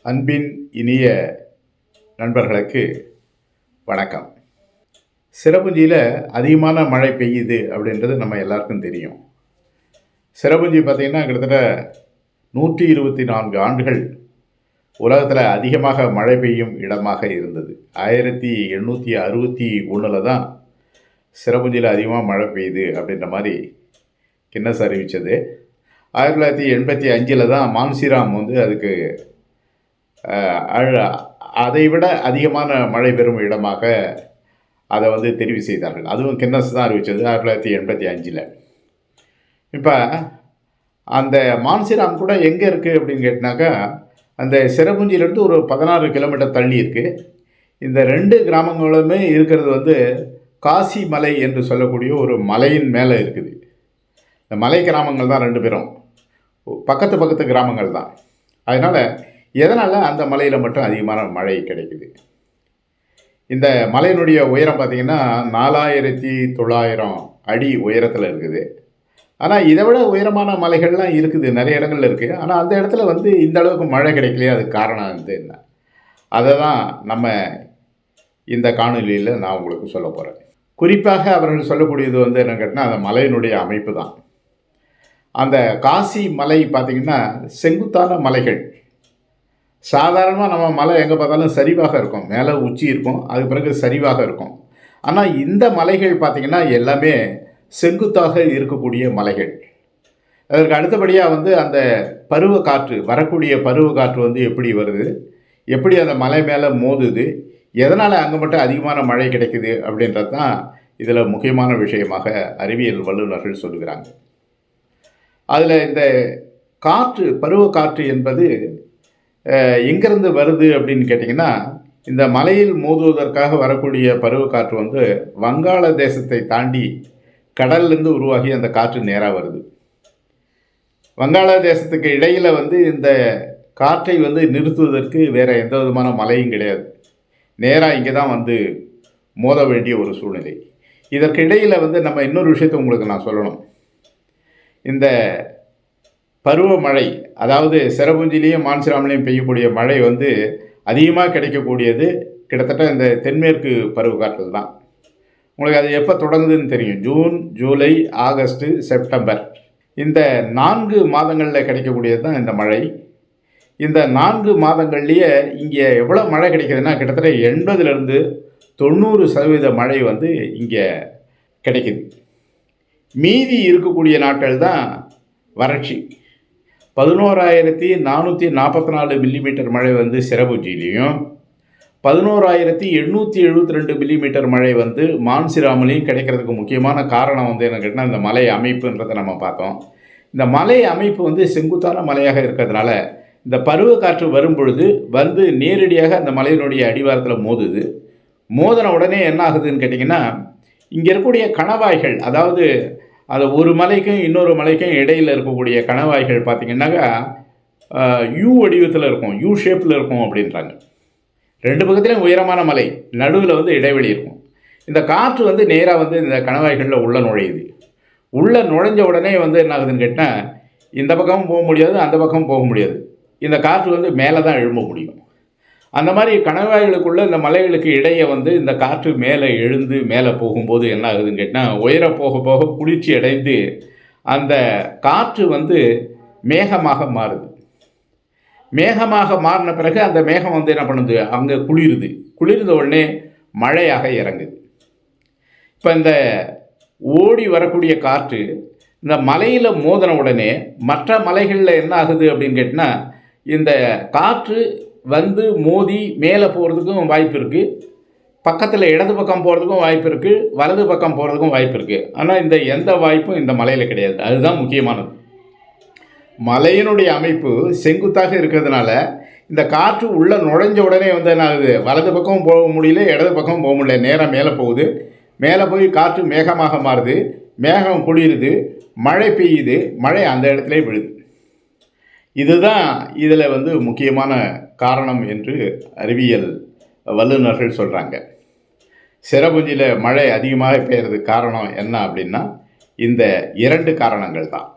அன்பின் இனிய நண்பர்களுக்கு வணக்கம். சிரபுஞ்சியில் அதிகமான மழை பெய்யுது அப்படின்றது நம்ம எல்லாருக்கும் தெரியும். சிரபுஞ்சி பார்த்திங்கன்னா கிட்டத்தட்ட 124 ஆண்டுகள் உலகத்தில் அதிகமாக மழை பெய்யும் இடமாக இருந்தது. 1861 தான் சிரபுஞ்சியில் அதிகமாக மழை பெய்யுது அப்படின்ற மாதிரி கின்னஸ் அறிவித்தது. 1985 தான் மான்சிராம் வந்து அதுக்கு அதை விட அதிகமான மழை பெறும் இடமாக அதை வந்து தெரிவு செய்தார்கள். அதுவும் கின்னஸ் தான் அறிவித்தது 1985. இப்போ அந்த மான்சிராம் கூட எங்கே இருக்குது அப்படின்னு கேட்டினாக்கா, அந்த சிரபுஞ்சியிலேருந்து ஒரு 16 கிலோமீட்டர் தள்ளி இருக்குது. இந்த 2 கிராமங்களுமே இருக்கிறது வந்து காசி மலை என்று சொல்லக்கூடிய ஒரு மலையின் மேலே இருக்குது. இந்த மலை கிராமங்கள் தான் 2 பேரும் பக்கத்து கிராமங்கள் தான். அதனால் எதனால் அந்த மலையில் மட்டும் அதிகமான மழை கிடைக்குது? இந்த மலையினுடைய உயரம் பார்த்திங்கன்னா 4900 அடி உயரத்தில் இருக்குது. ஆனால் இதை விட உயரமான மலைகள்லாம் இருக்குது, நிறைய இடங்கள்ல இருக்குது. ஆனால் அந்த இடத்துல வந்து இந்த அளவுக்கு மழை கிடைக்கலையே, அதுக்கு காரணம் வந்து என்ன? அதை தான் நம்ம இந்த காணொலியில் நான் உங்களுக்கு சொல்ல போகிறேன். குறிப்பாக அவர்கள் சொல்லக்கூடியது வந்து என்ன கேட்டால், அந்த மலையினுடைய அமைப்பு தான். அந்த காசி மலை பார்த்திங்கன்னா செங்குத்தான மலைகள். சாதாரணமாக நம்ம மலை எங்கே பார்த்தாலும் சரிவாக இருக்கும், மேலே உச்சி இருக்கும், அதுக்கு பிறகு சரிவாக இருக்கும். ஆனால் இந்த மலைகள் பார்த்திங்கன்னா எல்லாமே செங்குத்தாக இருக்கக்கூடிய மலைகள். அதற்கு அடுத்தபடியாக வந்து அந்த பருவக்காற்று, வரக்கூடிய பருவக்காற்று வந்து எப்படி வருது, எப்படி அந்த மலை மேலே மோதுது, எதனால் அங்கே மட்டும் அதிகமான மழை கிடைக்குது அப்படின்றது தான் இதில் முக்கியமான விஷயமாக அறிவியல் வல்லுநர்கள் சொல்லுகிறாங்க. அதில் இந்த காற்று, பருவக்காற்று என்பது எங்கேருந்து வருது அப்படின்னு கேட்டிங்கன்னா, இந்த மலையில் மோதுவதற்காக வரக்கூடிய பருவக்காற்று வந்து வங்காள தேசத்தை தாண்டி கடல்லேருந்து உருவாகி அந்த காற்று நேராக வருது. வங்காள தேசத்துக்கு இடையில் வந்து இந்த காற்றை வந்து நிறுத்துவதற்கு வேறு எந்த விதமான மலையும் கிடையாது. நேராக இங்கே தான் வந்து மோத வேண்டிய ஒரு சூழ்நிலை. இதற்கு இடையில் வந்து நம்ம இன்னொரு விஷயத்தை உங்களுக்கு நான் சொல்லணும். இந்த பருவமழை, அதாவது சிரபுஞ்சிலையும் மான்சிராம்லேயும் பெய்யக்கூடிய மழை வந்து அதிகமாக கிடைக்கக்கூடியது கிட்டத்தட்ட இந்த தென்மேற்கு பருவக்காற்று தான். உங்களுக்கு அது எப்போ தொடங்குதுன்னு தெரியும். ஜூன், ஜூலை, ஆகஸ்ட்டு, செப்டம்பர், இந்த 4 மாதங்களில் கிடைக்கக்கூடியது தான் இந்த மழை. இந்த 4 மாதங்கள்லேயே இங்கே எவ்வளோ மழை கிடைக்குதுன்னா கிட்டத்தட்ட 80லேருந்து 90% மழை வந்து இங்கே கிடைக்குது. மீதி இருக்கக்கூடிய நாட்கள் தான் வறட்சி. 11,444 மில்லிமீட்டர் மழை வந்து சிரபுஞ்சிலையும், 11,872 மில்லிமீட்டர் மழை வந்து மான்சிராமிலையும் கிடைக்கிறதுக்கு முக்கியமான காரணம் வந்து என்ன கேட்டால், இந்த மலை அமைப்புன்றதை நம்ம பார்த்தோம். இந்த மலை அமைப்பு வந்து செங்குத்தான மலையாக இருக்கிறதுனால இந்த பருவக்காற்று வரும் பொழுது வந்து நேரடியாக அந்த மலையினுடைய அடிவாரத்தில் மோதுது. மோதின உடனே என்ன ஆகுதுன்னு கேட்டிங்கன்னா, இங்கே இருக்கக்கூடிய கணவாய்கள், அதாவது அது ஒரு மலைக்கும் இன்னொரு மலைக்கும் இடையில் இருக்கக்கூடிய கணவாய்கள் பார்த்திங்கன்னாக்கா யூ வடிவத்தில் இருக்கும், யூ ஷேப்பில் இருக்கும் அப்படின்றாங்க. 2 பக்கத்துலேயும் உயரமான மலை, நடுவில் வந்து இடைவெளி இருக்கும். இந்த காற்று வந்து நேராக வந்து இந்த கணவாய்களில் உள்ளே நுழையுது. உள்ளே நுழைஞ்ச உடனே வந்து என்ன ஆகுதுன்னு கேட்டால், இந்த பக்கமும் போக முடியாது, அந்த பக்கமும் போக முடியாது. இந்த காற்று வந்து மேலே தான் எழும்ப முடியும். அந்த மாதிரி கணவாய்களுக்குள்ளே இந்த மலைகளுக்கு இடையே வந்து இந்த காற்று மேலே எழுந்து மேலே போகும்போது என்ன ஆகுதுன்னு கேட்டால், உயர போக போக குளிர்ச்சி அடைந்து அந்த காற்று வந்து மேகமாக மாறுது. மேகமாக மாறின பிறகு அந்த மேகம் வந்து என்ன பண்ணுது, அங்கே குளிர்ந்த உடனே மழையாக இறங்குது. இப்போ இந்த ஓடி வரக்கூடிய காற்று இந்த மலையில் மோதின உடனே மற்ற மலைகளில் என்ன ஆகுது அப்படின்னு கேட்டால், இந்த காற்று வந்து மோதி மேலே போகிறதுக்கும் வாய்ப்பு இருக்குது, பக்கத்தில் இடது பக்கம் போகிறதுக்கும் வாய்ப்பு இருக்குது, வலது பக்கம் போகிறதுக்கும் வாய்ப்பு இருக்குது. ஆனால் இந்த எந்த வாய்ப்பும் இந்த மலையில் கிடையாது. அதுதான் முக்கியமானது. மலையினுடைய அமைப்பு செங்குத்தாக இருக்கிறதுனால இந்த காற்று உள்ளே நுழைஞ்ச உடனே வந்து என்ன ஆகுது, வலது பக்கம் போக முடியல, இடது பக்கம் போக முடியல, நேராக மேலே போகுது. மேலே போய் காற்று மேகமாக மாறுது, மேகம் குளிருது, மழை பெய்யுது, மழை அந்த இடத்துல விழுது. இதுதான் இதில் வந்து முக்கியமான காரணம் என்று அறிவியல் வல்லுநர்கள் சொல்கிறாங்க. சிரபுஞ்சியில் மழை அதிகமாக பெய்யறதுக்கு காரணம் என்ன அப்படின்னா, இந்த 2 காரணங்கள் தான்.